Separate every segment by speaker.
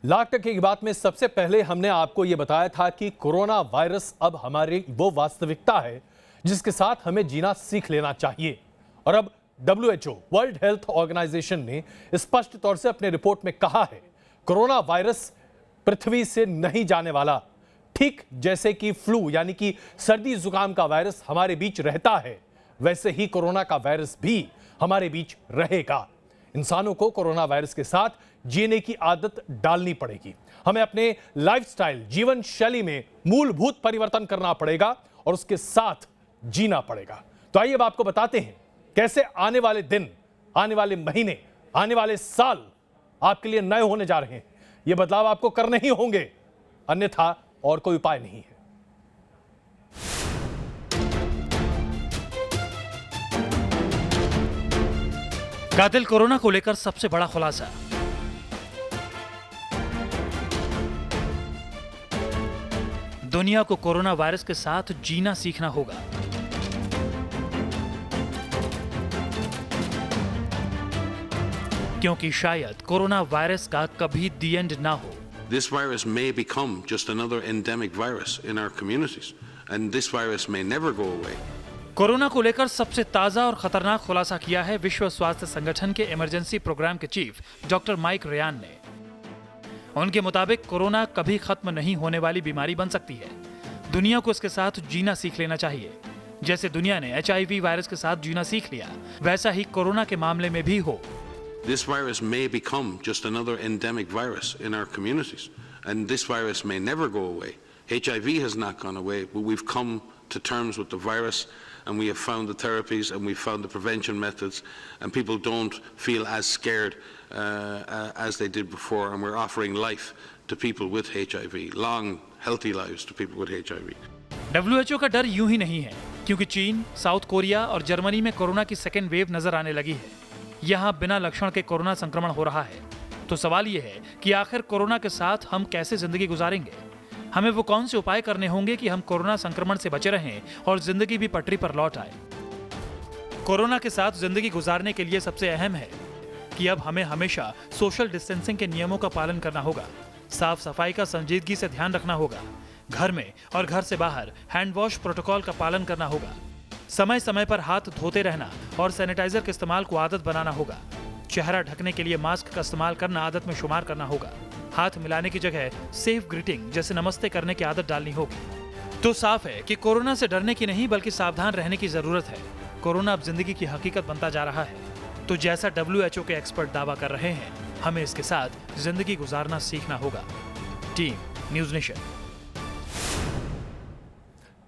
Speaker 1: लाख टके की बात में सबसे पहले हमने आपको यह बताया था कि कोरोना वायरस अब हमारी वो वास्तविकता है जिसके साथ हमें जीना सीख लेना चाहिए। और अब WHO वर्ल्ड हेल्थ ऑर्गेनाइजेशन ने स्पष्ट तौर से अपने रिपोर्ट में कहा है, कोरोना वायरस पृथ्वी से नहीं जाने वाला। ठीक जैसे कि फ्लू यानी कि सर्दी जुकाम का वायरस हमारे बीच रहता है, वैसे ही कोरोना का वायरस भी हमारे बीच रहेगा। इंसानों को कोरोना वायरस के साथ जीने की आदत डालनी पड़ेगी। हमें अपने लाइफस्टाइल, जीवन शैली में मूलभूत परिवर्तन करना पड़ेगा और उसके साथ जीना पड़ेगा। तो आइए अब आपको बताते हैं कैसे आने वाले दिन, आने वाले महीने, आने वाले साल आपके लिए नए होने जा रहे हैं। ये बदलाव आपको करने ही होंगे, अन्यथा और कोई उपाय नहीं है।
Speaker 2: कातिल कोरोना को लेकर सबसे बड़ा खुलासा। दुनिया को कोरोना वायरस के साथ जीना सीखना होगा। क्योंकि शायद कोरोना वायरस का कभी दी एंड ना हो।
Speaker 3: This virus may become just another endemic virus in our communities, and this virus may never go away.
Speaker 2: Corona को लेकर सबसे ताजा और खतरनाक खुलासा किया है विश्व स्वास्थ्य संगठन के इमरजेंसी प्रोग्राम के चीफ डॉक्टर माइक रियान ने। उनके मुताबिक कोरोना कभी खत्म नहीं होने वाली बीमारी बन सकती है। दुनिया को इसके साथ जीना सीख लेना चाहिए। जैसे दुनिया ने HIV वायरस के साथ जीना सीख लिया, वैसा ही कोरोना के मामले में भी हो।
Speaker 3: This virus may become just another endemic virus in our communities, and this virus may never go away. HIV has not gone away, but we've come to terms with the virus, and we have found the therapies, and we've found the prevention methods, and people don't feel as scared as they did before, and we're offering life to people with HIV, long, healthy lives to people with HIV.
Speaker 2: WHO का डर यूं ही नहीं है, क्योंकि चीन, south Korea और Germany में corona की सेकेंड वेव नजर आने लगी है। यहाँ बिना लक्षण के कोरोना संक्रमण हो रहा है। तो सवाल ये है कि आखिर कोरोना के साथ हम कैसे जिंदगी गुजारेंगे? हमें वो कौन से उपाय करने होंगे कि हम कोरोना संक्रमण से बचे रहें और जिंदगी भी पटरी पर लौट आए? कोरोना के साथ जिंदगी गुजारने के लिए सबसे अहम है कि अब हमें हमेशा सोशल डिस्टेंसिंग के नियमों का पालन करना होगा। साफ सफाई का संजीदगी से ध्यान रखना होगा। घर में और घर से बाहर हैंड वॉश प्रोटोकॉल का पालन करना होगा। समय समय पर हाथ धोते रहना और सैनिटाइजर के इस्तेमाल को आदत बनाना होगा। चेहरा ढकने के लिए मास्क का इस्तेमाल करना आदत में शुमार करना होगा। हाथ मिलाने की जगह सेफ ग्रीटिंग जैसे नमस्ते करने की आदत डालनी होगी। तो साफ है कि कोरोना से डरने की नहीं बल्कि सावधान रहने की जरूरत है। कोरोना अब जिंदगी की हकीकत बनता जा रहा है। तो जैसा WHO के एक्सपर्ट दावा कर रहे हैं, हमें इसके साथ जिंदगी गुजारना सीखना होगा। Team news nation.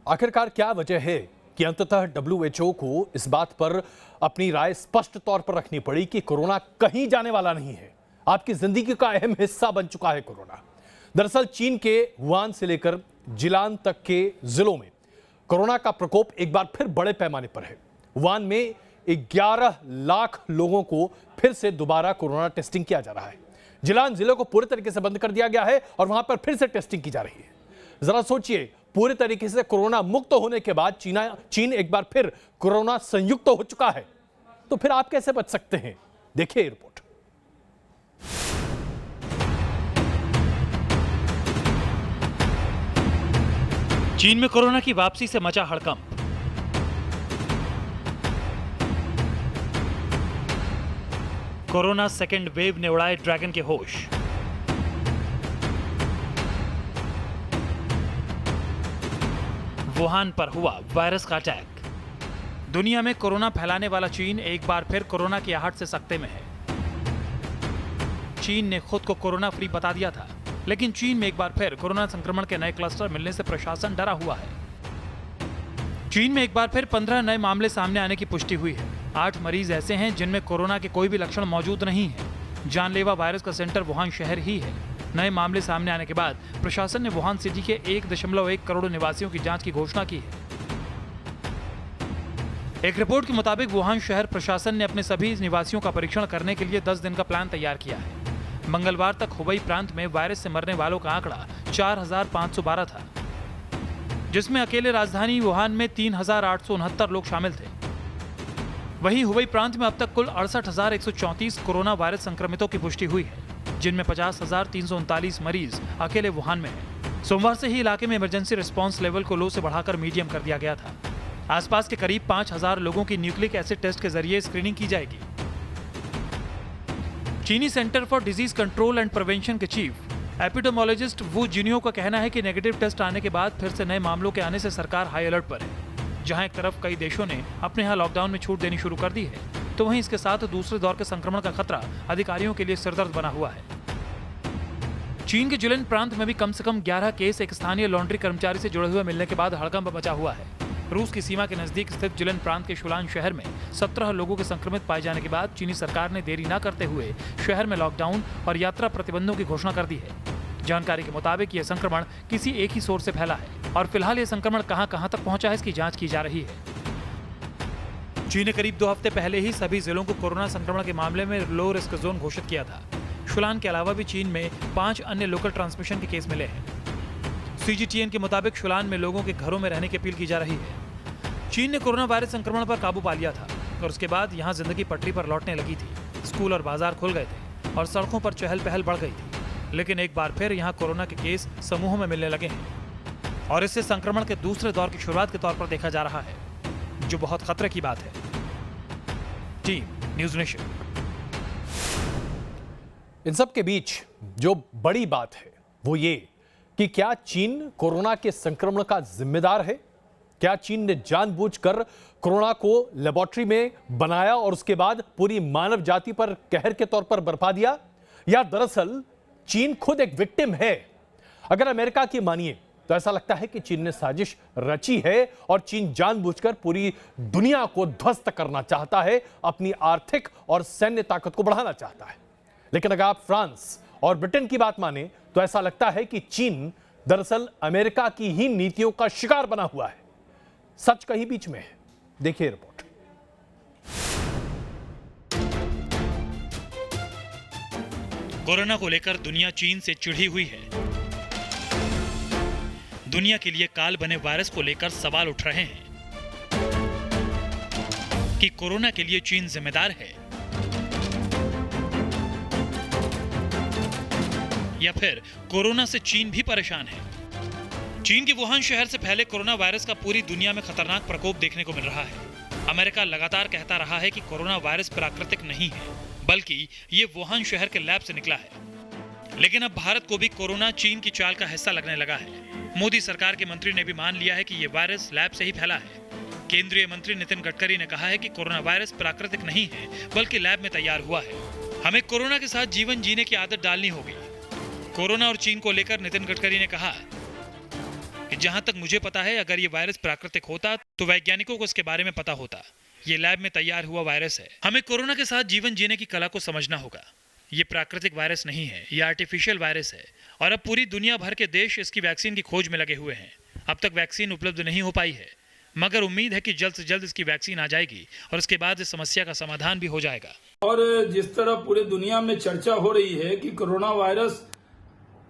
Speaker 1: आखिरकार क्या वजह है कि अंततः WHO को इस बात पर अपनी राय स्पष्ट तौर पर रखनी पड़ी कि कोरोना कहीं जाने वाला नहीं है, आपकी जिंदगी का अहम हिस्सा बन चुका है कोरोना। दरअसल चीन के वुहान से लेकर जिलान तक के जिलों में कोरोना का प्रकोप एक बार फिर बड़े पैमाने पर है। वुहान में 11 लाख लोगों को फिर से दोबारा कोरोना टेस्टिंग किया जा रहा है। जिलान जिले को पूरे तरीके से बंद कर दिया गया है और वहां पर फिर से टेस्टिंग की जा रही है। जरा सोचिए, पूरे तरीके से कोरोना मुक्त होने के बाद चीन एक बार फिर कोरोना संयुक्त हो चुका है, तो फिर आप कैसे बच सकते हैं? देखिए रिपोर्ट।
Speaker 2: चीन में कोरोना की वापसी से मचा हड़कंप। कोरोना सेकेंड वेव ने उड़ाए ड्रैगन के होश। वुहान पर हुआ वायरस का अटैक। दुनिया में कोरोना फैलाने वाला चीन एक बार फिर कोरोना की आहट से सकते में है। चीन ने खुद को कोरोना फ्री बता दिया था, लेकिन चीन में एक बार फिर कोरोना संक्रमण के नए क्लस्टर मिलने से प्रशासन डरा हुआ है। चीन में एक बार फिर 15 नए मामले सामने आने की पुष्टि हुई है। 8 मरीज ऐसे हैं जिनमें कोरोना के कोई भी लक्षण मौजूद नहीं है। जानलेवा वायरस का सेंटर वुहान शहर ही है। नए मामले सामने आने के बाद प्रशासन ने वुहान सिटी के 1.1 करोड़ निवासियों की जांच की घोषणा की है। एक रिपोर्ट के मुताबिक वुहान शहर प्रशासन ने अपने सभी निवासियों का परीक्षण करने के लिए 10 दिन का प्लान तैयार किया है। मंगलवार तक हुबई प्रांत में वायरस से मरने वालों का आंकड़ा 4,512 था, जिसमें अकेले राजधानी वुहान में 3,869 लोग शामिल थे। वहीं हुबई प्रांत में अब तक कुल 68,134 कोरोना वायरस संक्रमितों की पुष्टि हुई है। जिनमें 50,339 मरीज अकेले वुहान में हैं। सोमवार से ही इलाके में इमरजेंसी रिस्पांस लेवल को लो से बढ़ाकर मीडियम कर दिया गया था। आसपास के करीब 5,000 लोगों की न्यूक्लिक एसिड टेस्ट के जरिए स्क्रीनिंग की जाएगी। चीनी centre for disease control and prevention के चीफ एपिडेमोलॉजिस्ट वू जिनियो का कहना है कि नेगेटिव टेस्ट आने के बाद फिर से नए मामलों के आने से सरकार हाई अलर्ट पर है। जहां एक तरफ कई देशों ने अपने यहाँ लॉकडाउन में छूट देनी शुरू कर दी है, तो वहीं इसके साथ दूसरे दौर के संक्रमण का खतरा अधिकारियों के लिए सिरदर्द बना हुआ है। चीन के जिलेन प्रांत में भी कम से कम 11 केस एक स्थानीय लॉन्ड्री कर्मचारी से जुड़े हुए मिलने के बाद हड़कंप मचा हुआ है। रूस की सीमा के नजदीक स्थित जिलेन प्रांत के शुलान शहर में 17 लोगों के संक्रमित पाए जाने के बाद चीनी सरकार ने देरी न करते हुए शहर में लॉकडाउन और यात्रा प्रतिबंधों की घोषणा कर दी है। जानकारी के मुताबिक यह संक्रमण किसी एक ही सोर्स से फैला है और फिलहाल ये संक्रमण कहां तक पहुंचा है इसकी जांच की जा रही है। चीन ने करीब 2 हफ्ते पहले ही सभी जिलों को कोरोना संक्रमण के मामले में लो रिस्क जोन घोषित किया था। शुलान के अलावा भी चीन में 5 अन्य लोकल ट्रांसमिशन के केस मिले हैं। सीजीटीएन के मुताबिक शुलान में लोगों के घरों में रहने की अपील की जा रही है। चीन ने कोरोना वायरस संक्रमण पर काबू पा लिया था और उसके बाद यहां जिंदगी पटरी पर लौटने लगी थी। स्कूल और बाजार खुल गए थे और सड़कों पर चहल पहल बढ़ गई थी। लेकिन एक बार फिर यहां कोरोना के केस समूहों में मिलने लगे हैं और इससे संक्रमण के दूसरे दौर की शुरुआत के तौर पर देखा जा रहा है, जो बहुत खतरे की बात है। Team news nation.
Speaker 1: इन सब के बीच जो बड़ी बात है वो ये कि क्या चीन कोरोना के संक्रमण का जिम्मेदार है? क्या चीन ने जानबूझकर कोरोना को लेबोरेटरी में बनाया और उसके बाद पूरी मानव जाति पर कहर के तौर पर बरपा दिया, या दरअसल चीन खुद एक विक्टिम है? अगर अमेरिका की मानिए तो ऐसा लगता है कि चीन ने साजिश रची है और चीन जानबूझकर पूरी दुनिया को ध्वस्त करना चाहता है, अपनी आर्थिक और सैन्य ताकत को बढ़ाना चाहता है। लेकिन अगर आप फ्रांस और ब्रिटेन की बात माने तो ऐसा लगता है कि चीन दरअसल अमेरिका की ही नीतियों का शिकार बना हुआ है। सच कहीं बीच में है। देखिए रिपोर्ट।
Speaker 2: कोरोना को लेकर दुनिया चीन से चिढ़ी हुई है। दुनिया के लिए काल बने वायरस को लेकर सवाल उठ रहे हैं कि कोरोना के लिए चीन जिम्मेदार है या फिर कोरोना से चीन भी परेशान है। चीन के वुहान शहर से फैले कोरोना वायरस का पूरी दुनिया में खतरनाक प्रकोप देखने को मिल रहा है। अमेरिका लगातार कहता रहा है कि कोरोना वायरस प्राकृतिक नहीं है, बल्कि ये वुहान शहर के लैब से निकला है। लेकिन अब भारत को भी कोरोना चीन की चाल का हिस्सा लगने लगा है। मोदी सरकार के मंत्री ने भी मान लिया है कि ये वायरस लैब से ही फैला है। केंद्रीय मंत्री नितिन गडकरी ने कहा है कि कोरोना वायरस प्राकृतिक नहीं है, बल्कि लैब में तैयार हुआ है। हमें कोरोना के साथ जीवन जीने की आदत डालनी होगी। कोरोना और चीन को लेकर नितिन गडकरी ने कहा कि जहां तक मुझे पता है, अगर ये वायरस प्राकृतिक होता तो वैज्ञानिकों को इसके बारे में पता होता। ये लैब में तैयार हुआ वायरस है। हमें कोरोना के साथ जीवन जीने की कला को समझना होगा। ये प्राकृतिक वायरस नहीं है, ये आर्टिफिशियल वायरस है और अब पूरी दुनिया भर के देश इसकी वैक्सीन की खोज में लगे हुए हैं। अब तक वैक्सीन उपलब्ध नहीं हो पाई है, मगर उम्मीद है कि जल्द से जल्द इसकी वैक्सीन आ जाएगी और उसके बाद इस समस्या का समाधान भी हो जाएगा।
Speaker 4: और जिस तरह पूरी दुनिया में चर्चा हो रही है कि कोरोना वायरस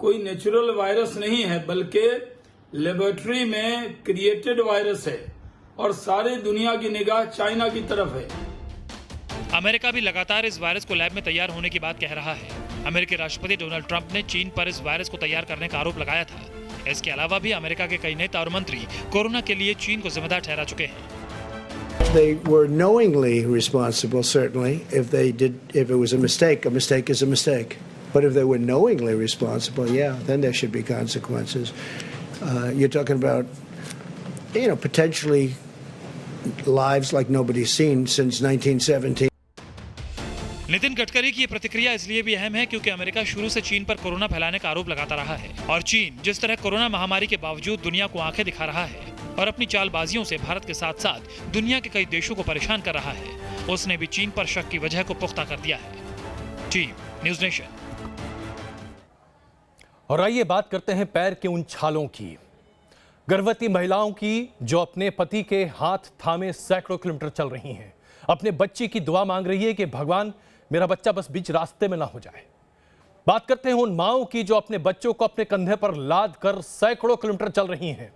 Speaker 4: कोई नेचुरल वायरस नहीं है, बल्कि लेबोरेटरी में क्रिएटेड वायरस है और सारी दुनिया की निगाह चाइना की तरफ है।
Speaker 2: अमेरिका भी लगातार इस वायरस को लैब में तैयार होने की बात कह रहा है। अमेरिकी राष्ट्रपति डोनाल्ड ट्रंप ने चीन पर इस वायरस को तैयार करने का आरोप लगाया था। इसके अलावा भी अमेरिका के कई नेता और मंत्री कोरोना के लिए चीन को जिम्मेदार ठहरा चुके हैं।
Speaker 5: They were knowingly responsible, certainly. If it was a mistake is a mistake. But if they were knowingly responsible, yeah, then there should be consequences. You're talking about, potentially lives like nobody's seen since 1917.
Speaker 2: Nitin Gadkari की ये प्रतिक्रिया इसलिए भी अहम है क्योंकि America शुरू से चीन पर कोरोना फैलाने का आरोप लगाता रहा है और चीन जिस तरह कोरोना महामारी के बावजूद दुनिया को आंखें दिखा रहा है और अपनी चालबाजियों से भारत के साथ साथ दुनिया के कई देशों को परेशान कर रहा है, उसने भी चीन पर शक की वजह को पुख्ता कर दिया है। Team news nation.
Speaker 1: और आइए बात करते हैं पैर के उन छालों की, गर्भवती महिलाओं की जो अपने पति के हाथ थामे सैकड़ों किलोमीटर चल रही हैं, अपने बच्चे की दुआ मांग रही है कि भगवान मेरा बच्चा बस बीच रास्ते में ना हो जाए। बात करते हैं उन माओं की जो अपने बच्चों को अपने कंधे पर लाद कर सैकड़ों किलोमीटर चल रही हैं।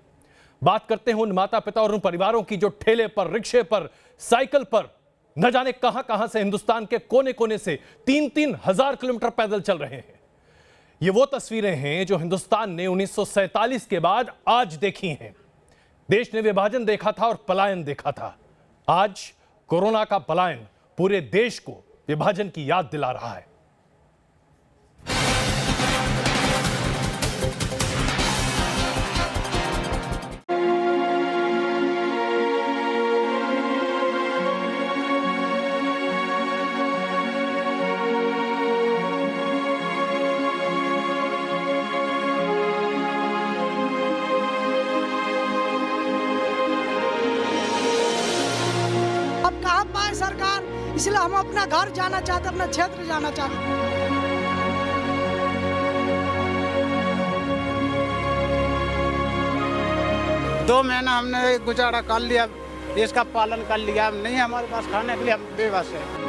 Speaker 1: बात करते हैं उन माता पिता और उन परिवारों की जो ठेले पर, रिक्शे पर, साइकिल पर न जाने कहां कहां से हिंदुस्तान के कोने कोने से 3-3 हजार किलोमीटर पैदल चल रहे हैं। ये वो तस्वीरें हैं जो हिंदुस्तान ने 1947 के बाद आज देखी हैं। देश ने विभाजन देखा था और पलायन देखा था। आज कोरोना का पलायन पूरे देश को विभाजन की याद दिला रहा है।
Speaker 6: अब कहाँ पाए सरकार, इसलिए हम अपना घर जाना चाहते, अपना क्षेत्र जाना चाहते।
Speaker 7: 2 महीना हमने गुजारा कर लिया, इसका पालन कर लिया, नहीं हमारे पास खाने के लिए, हम बेबस है।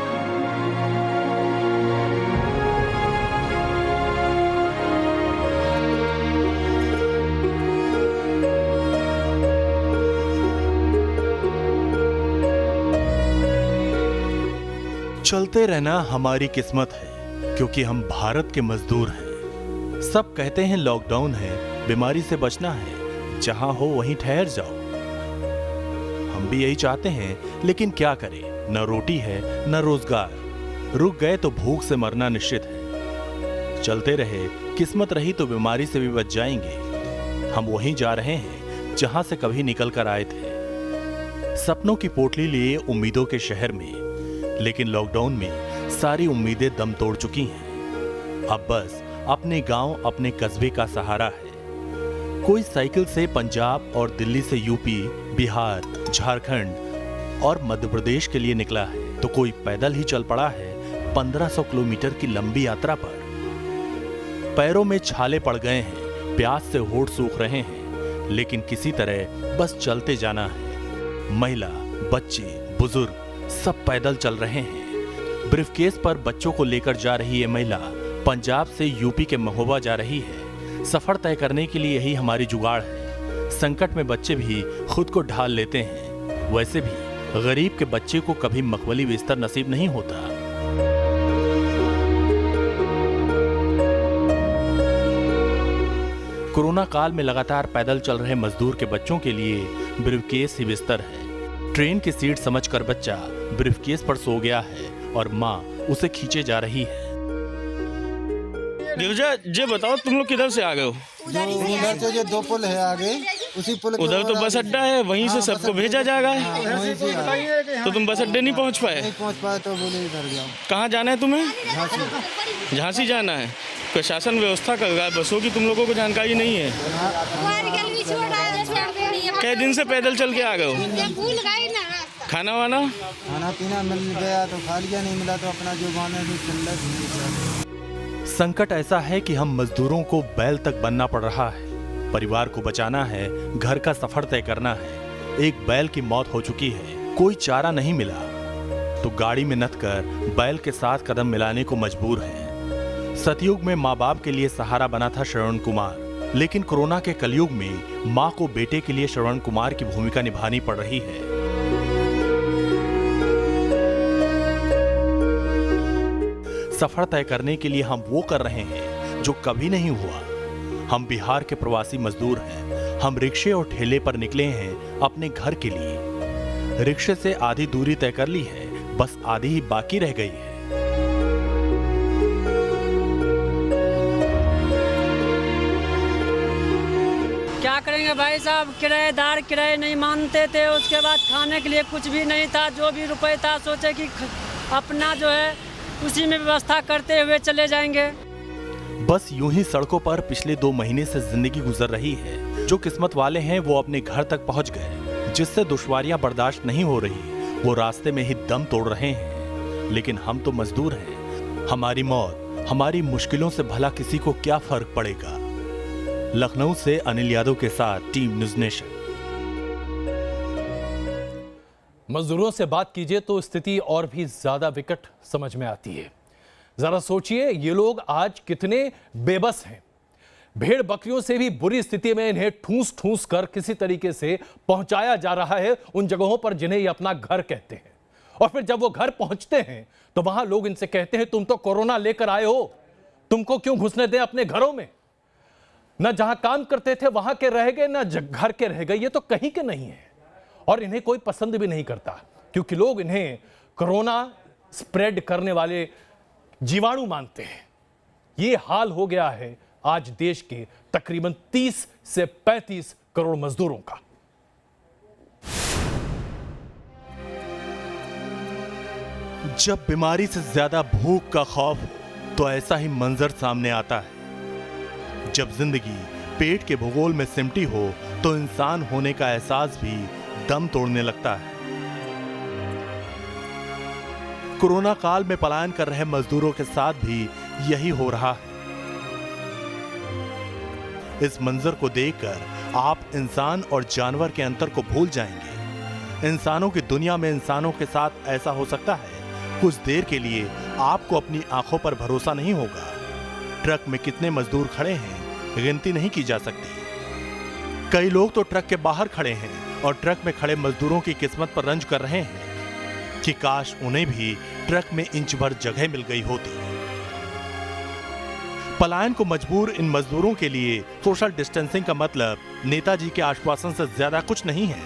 Speaker 8: चलते रहना हमारी किस्मत है, क्योंकि हम भारत के मजदूर हैं। सब कहते हैं लॉकडाउन है, बीमारी से बचना है, जहां हो वहीं ठहर जाओ। हम भी यही चाहते हैं, लेकिन क्या करें, न रोटी है न रोजगार। रुक गए तो भूख से मरना निश्चित है। चलते रहे, किस्मत रही तो बीमारी से भी बच जाएंगे। हम वहीं जा रहे हैं जहां से कभी निकल कर आए थे, सपनों की पोटली लिए उम्मीदों के शहर में। लेकिन लॉकडाउन में सारी उम्मीदें दम तोड़ चुकी हैं। अब बस अपने गांव, अपने कस्बे का सहारा है। कोई साइकिल से पंजाब और दिल्ली से यूपी, बिहार, झारखंड और मध्य प्रदेश के लिए निकला है, तो कोई पैदल ही चल पड़ा है 1500 किलोमीटर की लंबी यात्रा पर। पैरों में छाले पड़ गए हैं, प्यास से होठ सूख रहे हैं, लेकिन किसी तरह बस चलते जाना है। महिला, बच्चे, बुजुर्ग सब पैदल चल रहे हैं। ब्रीफकेस पर बच्चों को लेकर जा रही ये महिला पंजाब से यूपी के महोबा जा रही है। सफर तय करने के लिए यही हमारी जुगाड़ है। संकट में बच्चे भी खुद को ढाल लेते हैं। वैसे भी गरीब के बच्चे को कभी मखमली बिस्तर नसीब नहीं होता। कोरोना काल में लगातार पैदल चल रहे मजदूर के बच्चों के लिए ब्रीफकेस ही बिस्तर है। ट्रेन की सीट समझकर बच्चा ब्रीफकेस पर सो गया है और माँ उसे खींचे जा रही है।
Speaker 9: दिलजा, ये बताओ तुम लोग किधर से आ गए हो?
Speaker 10: उधर से जो 2 पुल है आगे, उसी पुल के
Speaker 9: उधर तो बस अड्डा है, वहीं से सबको भेजा जाएगा।
Speaker 10: वहीं से आए।
Speaker 9: तो तुम बस अड्डे नहीं पहुंच पाए?
Speaker 10: नहीं पहुंच पाए तो बोले इधर जाओ।
Speaker 9: कहाँ जाना है तुम्हें?
Speaker 10: झांसी।
Speaker 9: झांसी जाना है। प्रशासन व्यवस्था कर रहा है बसों की, तुम लोगों को जानकारी नहीं है? कै दिन से पैदल चल के आ गए हो? खाना वाना?
Speaker 10: खाना पीना मिल गया तो खा लिया, नहीं मिला तो अपना जो गाँव में चल रहा।
Speaker 8: संकट ऐसा है कि हम मजदूरों को बैल तक बनना पड़ रहा है। परिवार को बचाना है, घर का सफर तय करना है। एक बैल की मौत हो चुकी है, कोई चारा नहीं मिला, तो गाड़ी में नथ कर बैल के साथ कदम मिलाने को मजबूर हैं। सतयुग में माँ बाप के लिए सहारा बना था श्रवण कुमार, लेकिन कोरोना के कलयुग में माँ को बेटे के लिए श्रवण कुमार की भूमिका निभानी पड़ रही है। सफर तय करने के लिए हम वो कर रहे हैं जो कभी नहीं हुआ। हम बिहार के प्रवासी मजदूर हैं। हम रिक्शे और ठेले पर निकले हैं अपने घर के लिए। रिक्शे से आधी दूरी तय कर ली है, बस आधी ही बाकी रह गई है।
Speaker 11: क्या करेंगे भाई साहब, किराएदार किराए नहीं मानते थे, उसके बाद खाने के लिए कुछ भी नहीं था। जो भी रुपए था सोचे कि अपना जो है उसी में व्यवस्था करते हुए चले जाएंगे।
Speaker 8: बस यूं ही सड़कों पर पिछले 2 महीने से जिंदगी गुजर रही है। जो किस्मत वाले हैं वो अपने घर तक पहुंच गए। जिससे दुश्वारियां बर्दाश्त नहीं हो रही वो रास्ते में ही दम तोड़ रहे हैं। लेकिन हम तो मजदूर हैं। हमारी मौत, हमारी मुश्किलों से भला किसी को क्या फर्क पड़ेगा। लखनऊ से अनिल यादव के साथ टीम न्यूज़ नेशन।
Speaker 1: मजदूरों से बात कीजिए तो स्थिति और भी ज्यादा विकट समझ में आती है। जरा सोचिए ये लोग आज कितने बेबस हैं। भेड़ बकरियों से भी बुरी स्थिति में इन्हें ठूस ठूस कर किसी तरीके से पहुंचाया जा रहा है उन जगहों पर जिन्हें ये अपना घर कहते हैं। और फिर जब वो घर पहुंचते हैं तो वहां लोग इनसे कहते हैं तुम तो कोरोना लेकर आए हो। तुमको क्यों घुसने दें अपने घरों में? न जहां काम करते थे वहां के रह गए, न घर के रह गए। ये तो कहीं के नहीं है और इन्हें कोई पसंद भी नहीं करता, क्योंकि लोग इन्हें कोरोना स्प्रेड करने वाले जीवाणु मानते हैं। ये हाल हो गया है आज देश के तकरीबन 30 से 35 करोड़ मजदूरों का।
Speaker 8: जब बीमारी से ज्यादा भूख का खौफ हो तो ऐसा ही मंजर सामने आता है। जब जिंदगी पेट के भूगोल में सिमटी हो तो इंसान होने का एहसास भी दम तोड़ने लगता है। कोरोना काल में पलायन कर रहे मजदूरों के साथ भी यही हो रहा है। इस मंजर को देखकर आप इंसान और जानवर के अंतर को भूल जाएंगे। इंसानों की दुनिया में इंसानों के साथ ऐसा हो सकता है। कुछ देर के लिए आपको अपनी आंखों पर भरोसा नहीं होगा। ट्रक में कितने मजदूर खड़े हैं गिनती नहीं की जा सकती। कई लोग तो ट्रक के बाहर खड़े हैं और ट्रक में खड़े मजदूरों की किस्मत पर रंज कर रहे हैं कि काश उन्हें भी ट्रक में इंच भर जगह मिल गई होती। पलायन को मजबूर इन मजदूरों के लिए सोशल डिस्टेंसिंग का मतलब नेताजी के आश्वासन से ज्यादा कुछ नहीं है।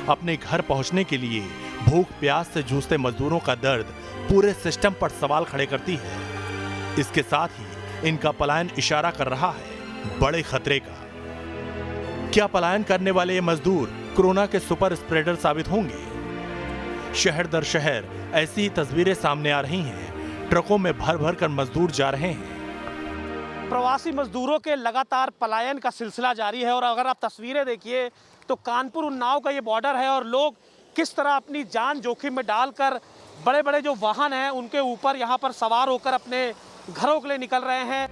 Speaker 8: अपने घर पहुंचने के लिए भूख प्यास से जूझते मजदूरों का दर्द पूरे सिस्टम पर सवाल खड़े करती है। इसके साथ ही इनका पलायन इशारा कर रहा है बड़े खतरे का। क्या पलायन करने वाले ये मजदूर कोरोना के सुपर स्प्रेडर साबित होंगे? शहर दर शहर ऐसी ही तस्वीरें सामने आ रही हैं। ट्रकों में भर भर कर मजदूर जा रहे हैं।
Speaker 12: प्रवासी मजदूरों के लगातार पलायन का सिलसिला जारी है और अगर आप तस्वीरें देखिए तो कानपुर उन्नाव का ये बॉर्डर है और लोग किस तरह अपनी जान जोखिम में डालकर बड़े बड़े जो वाहन हैं उनके ऊपर यहाँ पर सवार होकर अपने घरों के लिए निकल रहे हैं।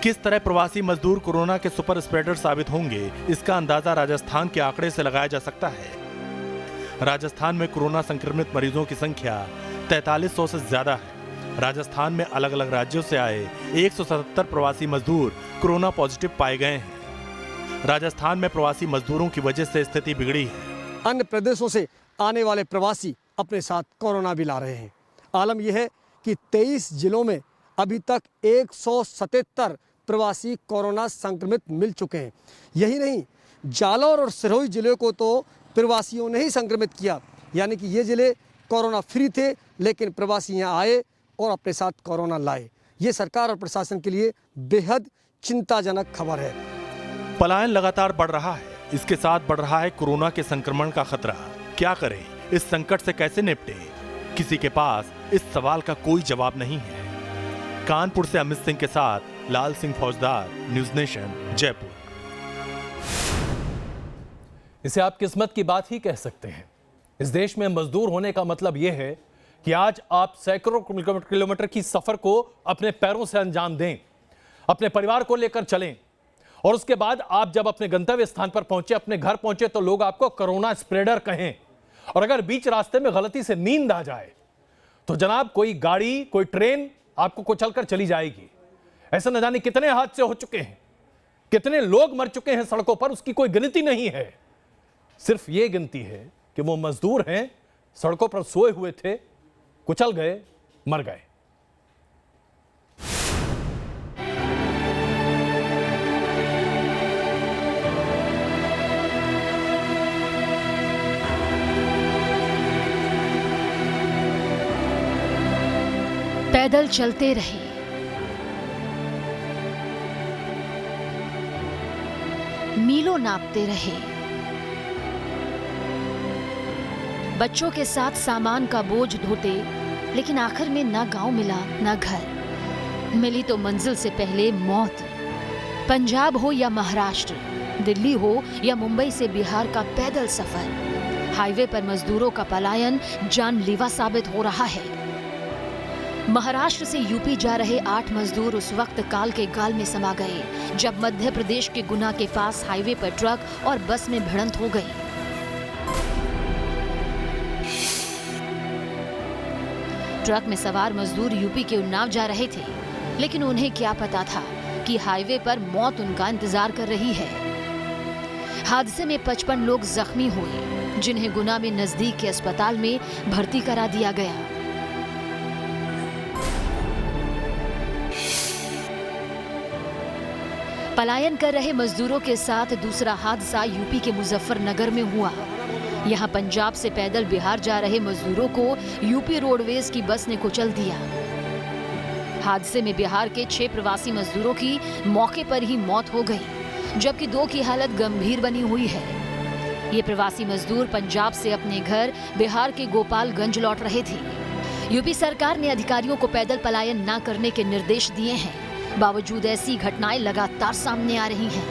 Speaker 8: किस तरह प्रवासी मजदूर कोरोना के सुपर स्प्रेडर साबित होंगे, इसका अंदाजा राजस्थान के आंकड़े से लगाया जा सकता है। राजस्थान में कोरोना संक्रमित मरीजों की संख्या 4300 से ज्यादा है। राजस्थान में अलग अलग राज्यों से आए 177 प्रवासी मजदूर कोरोना पॉजिटिव पाए गए हैं। राजस्थान में प्रवासी मजदूरों की वजह से स्थिति बिगड़ी है।
Speaker 13: अन्य प्रदेशों से आने वाले प्रवासी अपने साथ कोरोना भी ला रहे हैं। आलम यह है कि 23 जिलों में अभी तक 177 प्रवासी कोरोना संक्रमित मिल चुके हैं। यही नहीं, जालौर और सिरोही जिले को तो प्रवासियों ने ही संक्रमित किया, यानी कि ये जिले कोरोना फ्री थे लेकिन प्रवासी यहाँ आए और अपने साथ कोरोना लाए। ये सरकार और प्रशासन के लिए बेहद चिंताजनक खबर है।
Speaker 8: पलायन लगातार बढ़ रहा है, इसके साथ बढ़ रहा है कोरोना के संक्रमण का खतरा। क्या करें, इस संकट से कैसे निपटें? किसी के पास इस सवाल का कोई जवाब नहीं है। कानपुर से अमित सिंह के साथ लाल सिंह फौजदार, न्यूज़ नेशन, जयपुर।
Speaker 1: इसे आप किस्मत की बात ही कह सकते हैं। इस देश में मजदूर होने का मतलब यह है कि आज आप सैकड़ों किलोमीटर की सफर को अपने पैरों से अंजाम दें, अपने परिवार को लेकर चलें और उसके बाद आप जब अपने गंतव्य स्थान पर पहुंचे, अपने घर पहुंचे, तो लोग आपको कोरोना स्प्रेडर कहें। और अगर बीच रास्ते में गलती से नींद आ जाए तो जनाब कोई गाड़ी, कोई ट्रेन आपको कुचलकर चली जाएगी। ऐसा न जाने कितने हादसे हो चुके हैं, कितने लोग मर चुके हैं सड़कों पर, उसकी कोई गिनती नहीं है। सिर्फ ये गिनती है कि वो मजदूर हैं, सड़कों पर सोए हुए थे, कुचल गए, मर गए।
Speaker 14: पैदल चलते रहे, मीलों नापते रहे, बच्चों के साथ सामान का बोझ ढोते, लेकिन आखिर में ना गांव मिला ना घर। मिली तो मंजिल से पहले मौत। पंजाब हो या महाराष्ट्र, दिल्ली हो या मुंबई से बिहार का पैदल सफर, हाईवे पर मजदूरों का पलायन जानलेवा साबित हो रहा है। महाराष्ट्र से यूपी जा रहे 8 मजदूर उस वक्त काल के गाल में समा गए जब मध्य प्रदेश के गुना के पास हाईवे पर ट्रक और बस में भिड़ंत हो गई। ट्रक में सवार मजदूर यूपी के उन्नाव जा रहे थे, लेकिन उन्हें क्या पता था कि हाईवे पर मौत उनका इंतजार कर रही है। हादसे में 55 लोग जख्मी हुए, जिन्हें गुना में नजदीक के अस्पताल में भर्ती करा दिया गया। पलायन कर रहे मजदूरों के साथ दूसरा हादसा यूपी के मुजफ्फरनगर में हुआ। यहाँ पंजाब से पैदल बिहार जा रहे मजदूरों को यूपी रोडवेज की बस ने कुचल दिया। हादसे में बिहार के 6 प्रवासी मजदूरों की मौके पर ही मौत हो गई, जबकि 2 की हालत गंभीर बनी हुई है। ये प्रवासी मजदूर पंजाब से अपने घर बिहार के गोपालगंज लौट रहे थे। यूपी सरकार ने अधिकारियों को पैदल पलायन न करने के निर्देश दिए हैं, बावजूद ऐसी घटनाएं लगातार सामने आ रही हैं।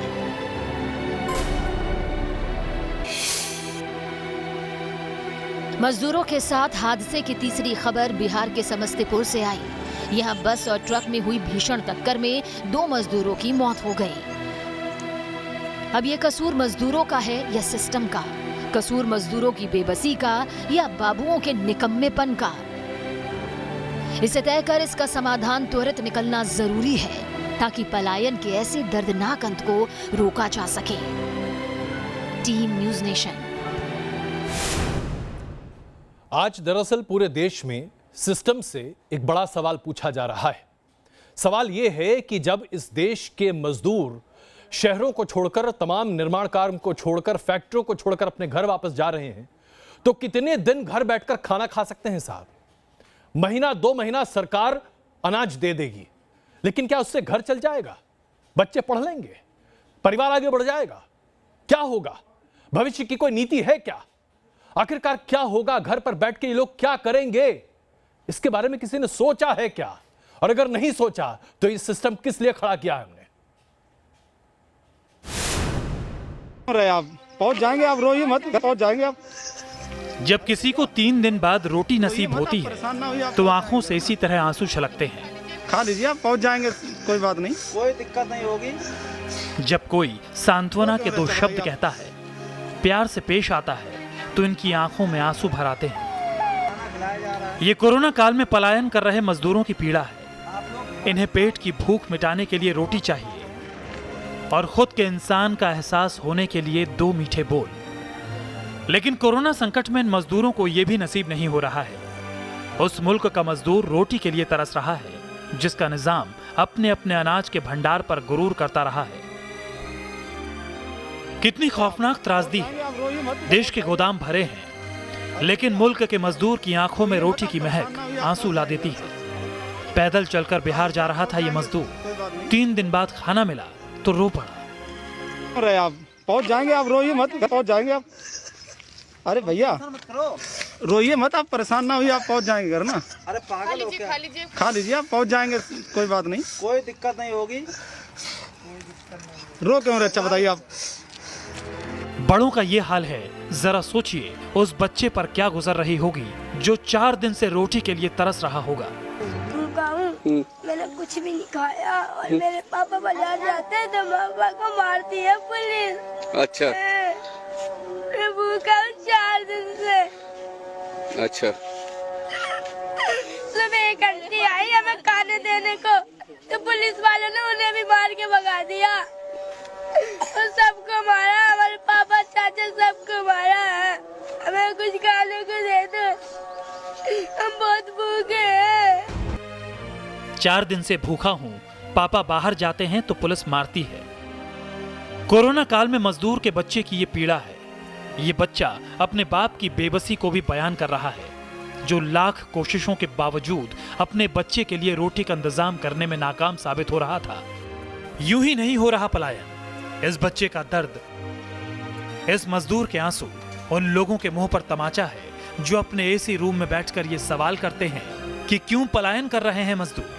Speaker 14: मजदूरों के साथ हादसे की तीसरी खबर बिहार के समस्तीपुर से आई। यहाँ बस और ट्रक में हुई भीषण टक्कर में 2 मजदूरों की मौत हो गई। अब ये कसूर मजदूरों का है या सिस्टम का? कसूर मजदूरों की बेबसी का या बाबुओं के निकम्मेपन का? इसे तय कर इसका समाधान त्वरित निकलना जरूरी है, ताकि पलायन के ऐसे दर्दनाक अंत को रोका जा सके। Team news nation.
Speaker 1: आज दरअसल पूरे देश में सिस्टम से एक बड़ा सवाल पूछा जा रहा है। सवाल यह है कि जब इस देश के मजदूर शहरों को छोड़कर, तमाम निर्माण कार्य को छोड़कर, फैक्ट्रियों को छोड़कर अपने घर वापस जा रहे हैं, तो कितने दिन घर बैठकर खाना खा सकते हैं साहब? महीना 2 महीना सरकार अनाज दे देगी, लेकिन क्या उससे घर चल जाएगा? बच्चे पढ़ लेंगे? परिवार आगे बढ़ जाएगा? क्या होगा? भविष्य की कोई नीति है क्या? आखिरकार क्या होगा? घर पर बैठ के ये लोग क्या करेंगे? इसके बारे में किसी ने सोचा है क्या? और अगर नहीं सोचा तो ये सिस्टम किस लिए खड़ा किया है हमने?
Speaker 10: आप पहुंच जाएंगे, आप रोइए मत, पहुंच जाएंगे आप।
Speaker 2: जब किसी को 3 दिन बाद रोटी नसीब होती है तो आंखों से इसी तरह आंसू छलकते हैं।
Speaker 10: खा लीजिए, आप पहुंच जाएंगे, कोई बात नहीं, कोई दिक्कत नहीं होगी।
Speaker 2: जब कोई सांत्वना के 2 शब्द कहता है, प्यार से पेश आता है, तो इनकी आंखों में आंसू भर आते हैं। ये कोरोना काल में पलायन कर रहे मजदूरों की पीड़ा है। इन्हें पेट की भूख मिटाने के लिए रोटी चाहिए और खुद के इंसान का एहसास होने के लिए 2 मीठे बोल। लेकिन कोरोना संकट में इन मजदूरों को यह भी नसीब नहीं हो रहा है। उस मुल्क का मजदूर रोटी के लिए तरस रहा है, जिसका निजाम अपने अपने अनाज के भंडार पर गुरूर करता रहा है। कितनी खौफनाक त्रासदी है। देश के गोदाम भरे हैं, लेकिन मुल्क के मजदूर की आंखों में रोटी की महक आंसू ला देती है। पैदल चलकर बिहार जा रहा था ये मजदूर, 3 दिन बाद खाना मिला तो रो पड़ा।
Speaker 10: अरे आप पहुंच जाएंगे, आप रोइए मत, पहुंच जाएंगे आप। अरे भैया रोइए मत, आप परेशान ना होइए, आप पहुंच जाएंगे घर ना।
Speaker 15: अरे पागल हो क्या?
Speaker 10: खा लीजिए, आप पहुंच जाएंगे, कोई बात नहीं,
Speaker 15: कोई दिक्कत नहीं होगी।
Speaker 10: रो क्यों रहे? अच्छा बताइए आप।
Speaker 2: बड़ों का ये हाल है, जरा सोचिए उस बच्चे पर क्या गुजर रही होगी जो 4 दिन से रोटी के लिए तरस रहा होगा।
Speaker 16: मैंने कुछ भी नहीं खाया और मेरे पापा बाजार जाते हैं तो पापा को मारती है पुलिस।
Speaker 3: अच्छा।
Speaker 16: मैं भूखा हूँ 4 दिन से।
Speaker 3: अच्छा।
Speaker 16: सुबह एक आंटी आई हमें खाने देने को, तो पुलिस वालों ने उन्हें भी मार के भगा दिया। तो सबको मारा, हमारे पापा चाचा सबको मारा है। हमें कुछ खाने को दे दो, हम बहुत भूखे हैं।
Speaker 2: 4 दिन से भूखा हूँ, पापा बाहर जाते हैं तो पुलिस मारती है। कोरोना काल में मजदूर के बच्चे की ये पीड़ा है। ये बच्चा अपने बाप की बेबसी को भी बयान कर रहा है, जो लाख कोशिशों के बावजूद अपने बच्चे के लिए रोटी का इंतजाम करने में नाकाम साबित हो रहा था। यूं ही नहीं हो रहा पलायन। इस बच्चे का दर्द, इस मजदूर के आंसू उन लोगों के मुंह पर तमाचा है जो अपने एसी रूम में बैठकर ये सवाल करते हैं कि क्यों पलायन कर रहे हैं मजदूर।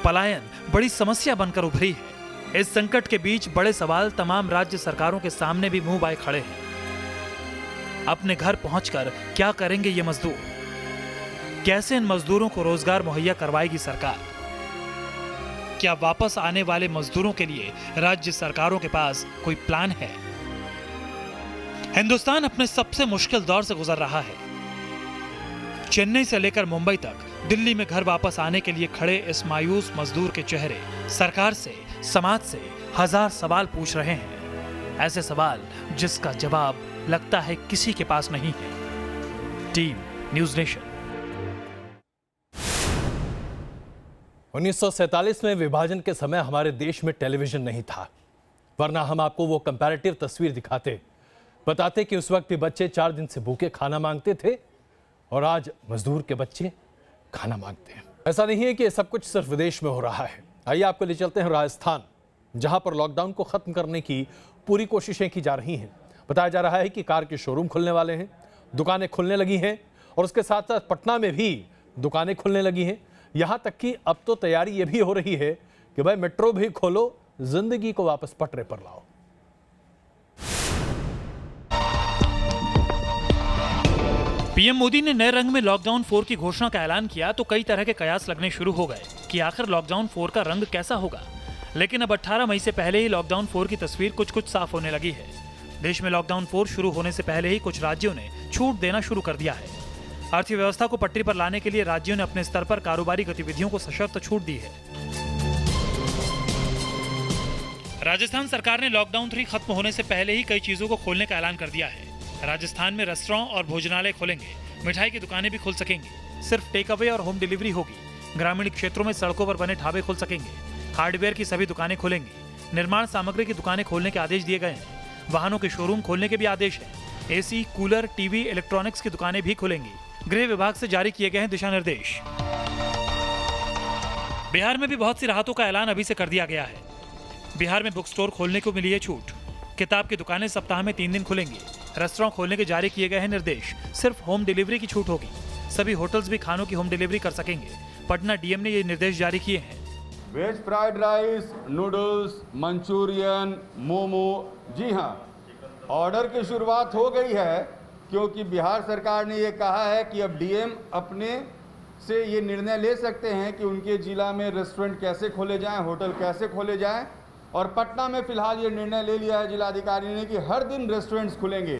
Speaker 2: पलायन बड़ी समस्या बनकर उभरी है। इस संकट के बीच बड़े सवाल तमाम राज्य सरकारों के सामने भी मुंह बाए खड़े हैं। अपने घर पहुंचकर क्या करेंगे ये मजदूर? कैसे इन मजदूरों को रोजगार मुहैया करवाएगी सरकार? क्या वापस आने वाले मजदूरों के लिए राज्य सरकारों के पास कोई प्लान है? हिंदुस्तान अपने सबसे मुश्किल दौर से गुजर रहा है। चेन्नई से लेकर मुंबई तक दिल्ली में घर वापस आने के लिए खड़े इस मायूस मजदूर के चेहरे सरकार से, समाज से हजार सवाल पूछ रहे हैं। ऐसे सवाल जिसका जवाब लगता है किसी के पास नहीं है। Team news nation.
Speaker 1: 1947 में विभाजन के समय हमारे देश में टेलीविजन नहीं था। वरना हम आपको वो कंपैरेटिव तस्वीर दिखाते, बताते कि उस वक्त भी बच्चे 4 दिन से भूखे खाना मांगते थे और आज मजदूर के बच्चे खाना मांगते हैं। ऐसा नहीं है कि ये सब कुछ सिर्फ विदेश में हो रहा है। आइए आपको ले चलते हैं राजस्थान, जहां पर लॉकडाउन को खत्म करने की पूरी कोशिशें की जा रही हैं। बताया जा रहा है कि कार के शोरूम खुलने वाले हैं, दुकानें खुलने लगी हैं और उसके साथ साथ पटना में भी दुकानें खुलने लगी हैं। यहां तक कि अब तो तैयारी ये भी हो रही है कि भाई मेट्रो भी खोलो, जिंदगी को वापस पटरे पर लाओ।
Speaker 2: पीएम मोदी ने नए रंग में लॉकडाउन 4 की घोषणा का ऐलान किया तो कई तरह के कयास लगने शुरू हो गए कि आखिर लॉकडाउन 4 का रंग कैसा होगा। लेकिन अब 18 मई से पहले ही लॉकडाउन 4 की तस्वीर कुछ साफ होने लगी है। देश में लॉकडाउन 4 शुरू होने से पहले ही कुछ राज्यों ने छूट देना शुरू कर दिया है। अर्थव्यवस्था को पटरी पर लाने के लिए राज्यों ने अपने स्तर पर कारोबारी गतिविधियों को सशर्त छूट दी है। राजस्थान सरकार ने लॉकडाउन 3 खत्म होने से पहले ही कई चीजों को खोलने का ऐलान कर दिया है। राजस्थान में रेस्टोरेंट और भोजनालय खोलेंगे, मिठाई की दुकानें भी खुल सकेंगी, सिर्फ टेक अवे और होम डिलीवरी होगी। ग्रामीण क्षेत्रों में सड़कों पर बने ढाबे खुल सकेंगे, हार्डवेयर की सभी दुकानें खुलेंगी, निर्माण सामग्री की दुकानें खोलने के आदेश दिए गए हैं, वाहनों के शोरूम खोलने के भी आदेश है। एसी, कूलर, टीवी, इलेक्ट्रॉनिक्स की दुकानें भी खुलेंगी। गृह विभाग से जारी किए गए हैं दिशा निर्देश। बिहार में भी बहुत सी राहतों का ऐलान अभी से कर दिया गया है। बिहार में बुक स्टोर खोलने को मिली है छूट, किताब की दुकानें सप्ताह में 3 दिन खुलेंगी, रेस्टोरेंट खोलने के जारी किए गए हैं निर्देश, सिर्फ होम डिलीवरी की छूट होगी। सभी होटल्स भी खानों की होम डिलीवरी कर सकेंगे। पटना डीएम ने ये निर्देश जारी किए हैं।
Speaker 17: Veg fried rice, noodles, manchurian, momo, जी हाँ, ऑर्डर की शुरुआत हो गई है क्योंकि बिहार सरकार ने ये कहा है कि अब डीएम अपने से ये निर्णय ले सकते हैं कि उनके जिला में रेस्टोरेंट कैसे खोले जाएं, होटल कैसे खोले जाएं। और पटना में फिलहाल ये निर्णय ले लिया है जिलाधिकारी ने कि हर दिन रेस्टोरेंट्स खुलेंगे।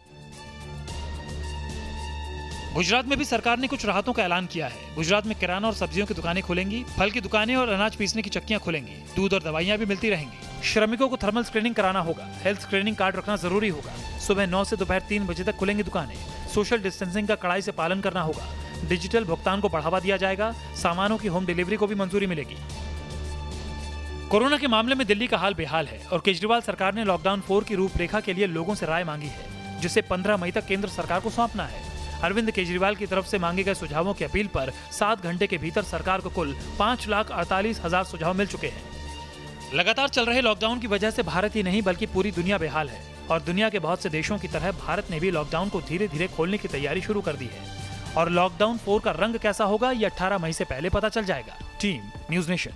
Speaker 2: गुजरात में भी सरकार ने कुछ राहतों का ऐलान किया है। गुजरात में किराना और सब्जियों की दुकानें खुलेंगी, फल की दुकानें और अनाज पीसने की चक्कियां खुलेंगी, दूध और दवाइयां भी मिलती रहेंगी। श्रमिकों को थर्मल स्क्रीनिंग कराना होगा, हेल्थ स्क्रीनिंग कार्ड रखना जरूरी होगा। सुबह 9 से दोपहर 3 बजे तक खुलेंगी दुकानें। सोशल डिस्टेंसिंग का कड़ाई से पालन करना होगा। डिजिटल भुगतान को बढ़ावा दिया जाएगा। सामानों की होम डिलीवरी को भी मंजूरी मिलेगी। कोरोना के मामले में दिल्ली का हाल बेहाल है और केजरीवाल सरकार ने लॉकडाउन 4 की रूपरेखा के लिए लोगों से राय मांगी है, जिसे 15 मई तक केंद्र सरकार को सौंपना है। अरविंद केजरीवाल की तरफ से मांगे गए सुझावों की अपील पर 7 घंटे के भीतर सरकार को कुल 5,48,000 सुझाव मिल चुके हैं। लगातार चल रहे लॉकडाउन की वजह से भारत ही नहीं बल्कि पूरी दुनिया बेहाल है और दुनिया के बहुत से देशों की तरह भारत ने भी लॉकडाउन को धीरे धीरे खोलने की तैयारी शुरू कर दी है। और लॉकडाउन 4 का रंग कैसा होगा ये 18 मई से पहले पता चल जाएगा। Team news nation.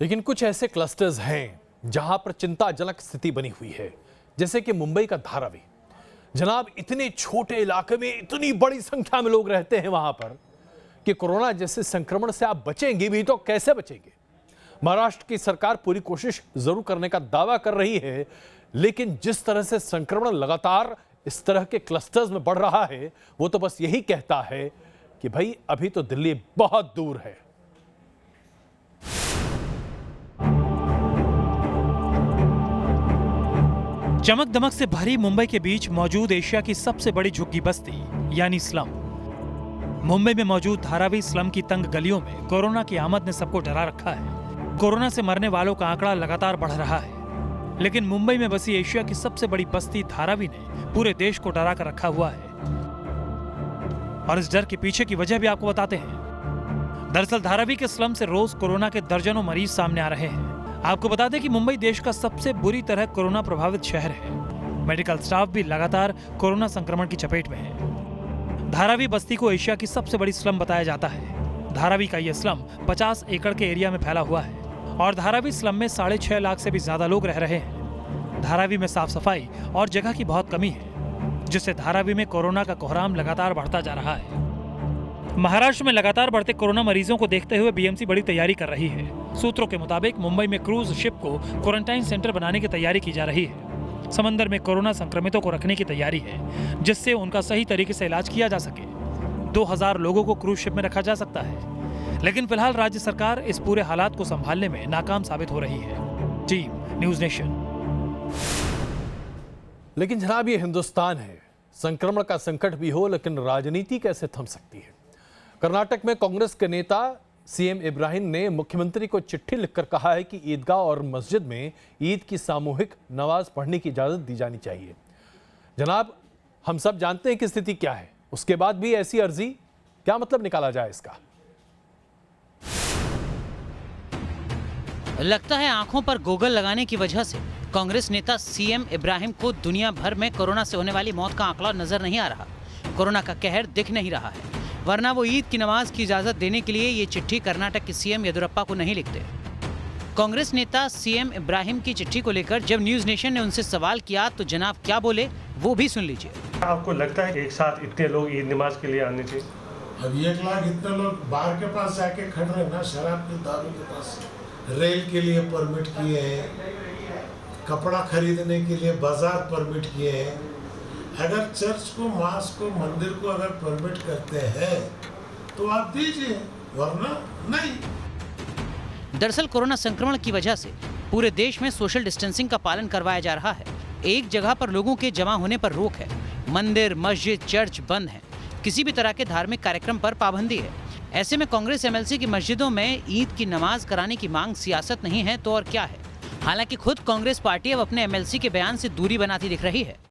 Speaker 1: लेकिन कुछ ऐसे क्लस्टर्स हैं जहां पर चिंताजनक स्थिति बनी हुई है, जैसे कि मुंबई का धारावी। जनाब, इतने छोटे इलाके में इतनी बड़ी संख्या में लोग रहते हैं वहां पर कि कोरोना जैसे संक्रमण से आप बचेंगे भी तो कैसे बचेंगे। महाराष्ट्र की सरकार पूरी कोशिश जरूर करने का दावा कर रही है, लेकिन जिस तरह से संक्रमण लगातार इस तरह के क्लस्टर्स में बढ़ रहा है, वो तो बस यही कहता है कि भाई अभी तो दिल्ली बहुत दूर है।
Speaker 2: चमक दमक से भरी मुंबई के बीच मौजूद एशिया की सबसे बड़ी झुग्गी बस्ती यानी स्लम। मुंबई में मौजूद धारावी स्लम की तंग गलियों में कोरोना की आमद ने सबको डरा रखा है। कोरोना से मरने वालों का आंकड़ा लगातार बढ़ रहा है, लेकिन मुंबई में बसी एशिया की सबसे बड़ी बस्ती धारावी ने पूरे देश को डरा कर रखा हुआ है। और इस डर के पीछे की वजह भी आपको बताते हैं। दरअसल धारावी के स्लम से रोज कोरोना के दर्जनों मरीज सामने आ रहे हैं। आपको बता दें कि मुंबई देश का सबसे बुरी तरह कोरोना प्रभावित शहर है। मेडिकल स्टाफ भी लगातार कोरोना संक्रमण की चपेट में है। धारावी बस्ती को एशिया की सबसे बड़ी स्लम बताया जाता है। धारावी का यह स्लम 50 एकड़ के एरिया में फैला हुआ है और धारावी स्लम में 6.5 लाख से भी ज्यादा लोग रह रहे हैं। धारावी में साफ सफाई और जगह की बहुत कमी है, जिससे धारावी में कोरोना का कोहराम लगातार बढ़ता जा रहा है। महाराष्ट्र में लगातार बढ़ते कोरोना मरीजों को देखते हुए बीएमसी बड़ी तैयारी कर रही है। सूत्रों के मुताबिक मुंबई में क्रूज शिप को क्वारंटाइन सेंटर बनाने की तैयारी की जा रही है। समंदर में कोरोना संक्रमितों को रखने की तैयारी है, जिससे उनका सही तरीके से इलाज किया जा सके। 2000 लोगों को क्रूज शिप में रखा जा सकता है, लेकिन फिलहाल राज्य सरकार इस पूरे हालात को संभालने में नाकाम साबित हो रही है। Team news nation.
Speaker 1: लेकिन जनाब, ये हिंदुस्तान है। संक्रमण का संकट भी हो, लेकिन राजनीति कैसे थम सकती है। कर्नाटक में कांग्रेस के नेता सीएम इब्राहिम ने मुख्यमंत्री को चिट्ठी लिखकर कहा है कि ईदगाह और मस्जिद में ईद की सामूहिक नमाज पढ़ने की इजाजत दी जानी चाहिए। जनाब, हम सब जानते हैं कि स्थिति क्या है, उसके बाद भी ऐसी अर्जी, क्या मतलब निकाला जाए इसका?
Speaker 18: लगता है आंखों पर गोगल लगाने की वजह से कांग्रेस नेता सीएम इब्राहिम को दुनिया भर में कोरोना से होने वाली मौत का आंकड़ा नजर नहीं आ रहा, कोरोना का कहर दिख नहीं रहा है, वरना वो ईद की नमाज की इजाजत देने के लिए ये चिट्ठी कर्नाटक के सीएम येदियुरप्पा को नहीं लिखते। कांग्रेस नेता सीएम इब्राहिम की चिट्ठी को लेकर जब न्यूज नेशन ने उनसे सवाल किया तो जनाब क्या बोले वो भी सुन लीजिए।
Speaker 19: आपको लगता है एक साथ इतने लोग ईद नमाज के लिए आने चाहिए?
Speaker 20: अब 1 लाख इतने लोग बाहर के पास जाके खड़े रहे ना, शराब की दारू के पास, रेल के लिए परमिट किए हैं, कपड़ा खरीदने के लिए बाजार परमिट किए हैं। अगर चर्च को, मॉस्क को, मंदिर को अगर परमिट करते हैं तो आप दीजिए, वरना नहीं।
Speaker 18: दरअसल कोरोना संक्रमण की वजह से पूरे देश में सोशल डिस्टेंसिंग का पालन करवाया जा रहा है। एक जगह पर लोगों के जमा होने पर रोक है, मंदिर, मस्जिद, चर्च बंद हैं, किसी भी तरह के धार्मिक कार्यक्रम पर पाबंदी है। ऐसे में कांग्रेस एमएलसी की मस्जिदों में ईद की नमाज कराने की मांग सियासत नहीं है तो और क्या है। हालांकि खुद कांग्रेस पार्टी अब अपने एमएलसी के बयान से दूरी बनाती दिख रही है।